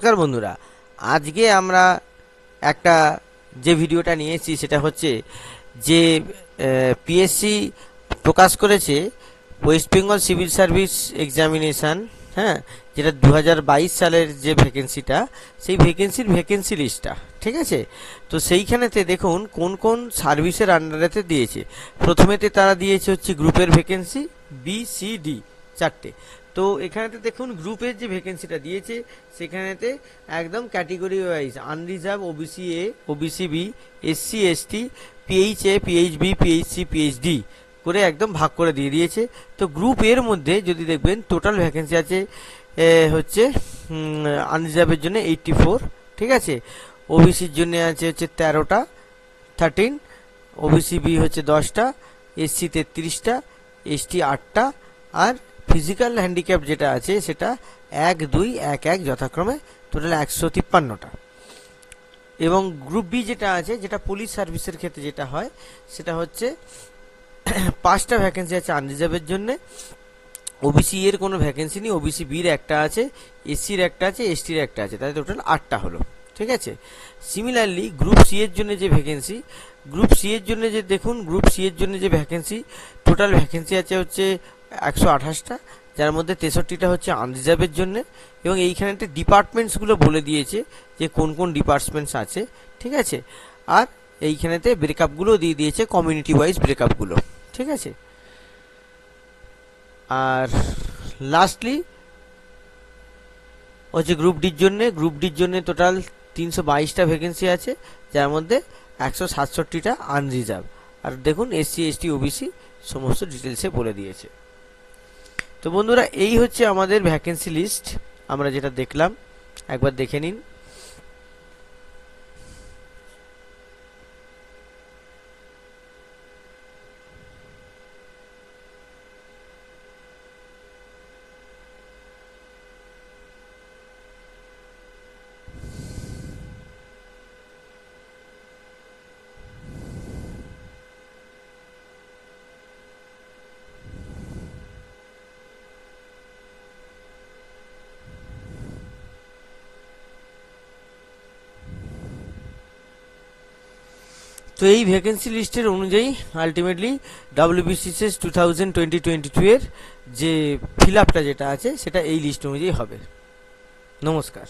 নমস্কার বন্ধুরা, আজকে আমরা একটা যে ভিডিওটা নিয়েছি সেটা হচ্ছে যে পিএসসি প্রকাশ করেছে West Bengal civil service examination, হ্যাঁ, যেটা 2022 সালের যে ভ্যাকেন্সিটা, সেই ভ্যাকেন্সি লিস্টটা, ঠিক আছে। তো সেইখানেতে দেখুন কোন কোন সার্ভিসের আন্ডারেতে দিয়েছে। প্রথমেতে তারা দিয়েছে হচ্ছে গ্রুপের ভ্যাকেন্সি বি সি ডি চারটে। তো এখানেতে দেখুন গ্রুপের যে ভ্যাকেন্সিটা দিয়েছে সেখানেতে একদম category wise unreserved, OBC A, OBC B, SC ST, PH A, PH B, PHC, PHD করে একদম ভাগ করে দিয়ে দিয়েছে। তো গ্রুপ এর মধ্যে যদি দেখবেন টোটাল ভ্যাকেন্সি আছে হচ্ছে আনরিজার্ভের জন্য 84, ঠিক আছে। ওবিসির জন্য আছে হচ্ছে 13টা 13, ওবিসি বি হচ্ছে 10টা, এসসি 33টা, এসটি 8টা, আর ফিজিক্যাল হ্যান্ডিক্যাপ যেটা আছে সেটা 1, 2, 1, 1 যথাক্রমে টোটাল 153টা। এবং গ্রুপ বি যেটা আছে, যেটা পুলিশ সার্ভিসের ক্ষেত্রে যেটা হয়, সেটা হচ্ছে 5টা ভ্যাকেন্সি আছে আনরিজার্ভের জন্য। ওবিসি এর কোনো ভ্যাকেন্সি নেই, ওবিসি বির একটা আছে, এসসির একটা আছে, এসটির একটা আছে, তাহলে টোটাল 8টা হলো, ঠিক আছে। সিমিলারলি গ্রুপ সি এর জন্য যে ভ্যাকেন্সি, গ্রুপ সি এর জন্য যে দেখুন গ্রুপ সি এর জন্য যে ভ্যাকেন্সি, টোটাল ভ্যাকেন্সি আছে হচ্ছে 128টা, যার মধ্যে 63টা হচ্ছে আনরিজার্ভের জন্য। এবং এইখানেতে ডিপার্টমেন্টসগুলো বলে দিয়েছে যে কোন কোন ডিপার্টমেন্টস আছে, ঠিক আছে। আর এইখানেতে ব্রেকআপগুলো দিয়ে দিয়েছে, কমিউনিটি ওয়াইজ ব্রেকআপগুলো, ঠিক আছে। আর লাস্টলি হচ্ছে গ্রুপ ডির জন্য টোটাল 322টা ভ্যাকেন্সি আছে, যার মধ্যে 167টা আনরিজার্ভ। আর দেখুন এসসি এসটি ওবিসি সমস্ত ডিটেলসে বলে দিয়েছে। তো বন্ধুরা, এই হচ্ছে আমাদের ভ্যাকেন্সি লিস্ট, আমরা যেটা দেখলাম একবার দেখে নিন। তো এই ভ্যাকেন্সি লিস্টের অনুযায়ী আলটিমেটলি WBCS 2020-22 এর যে ফিল আপটা যেটা আছে সেটা এই লিস্ট অনুযায়ী হবে। নমস্কার।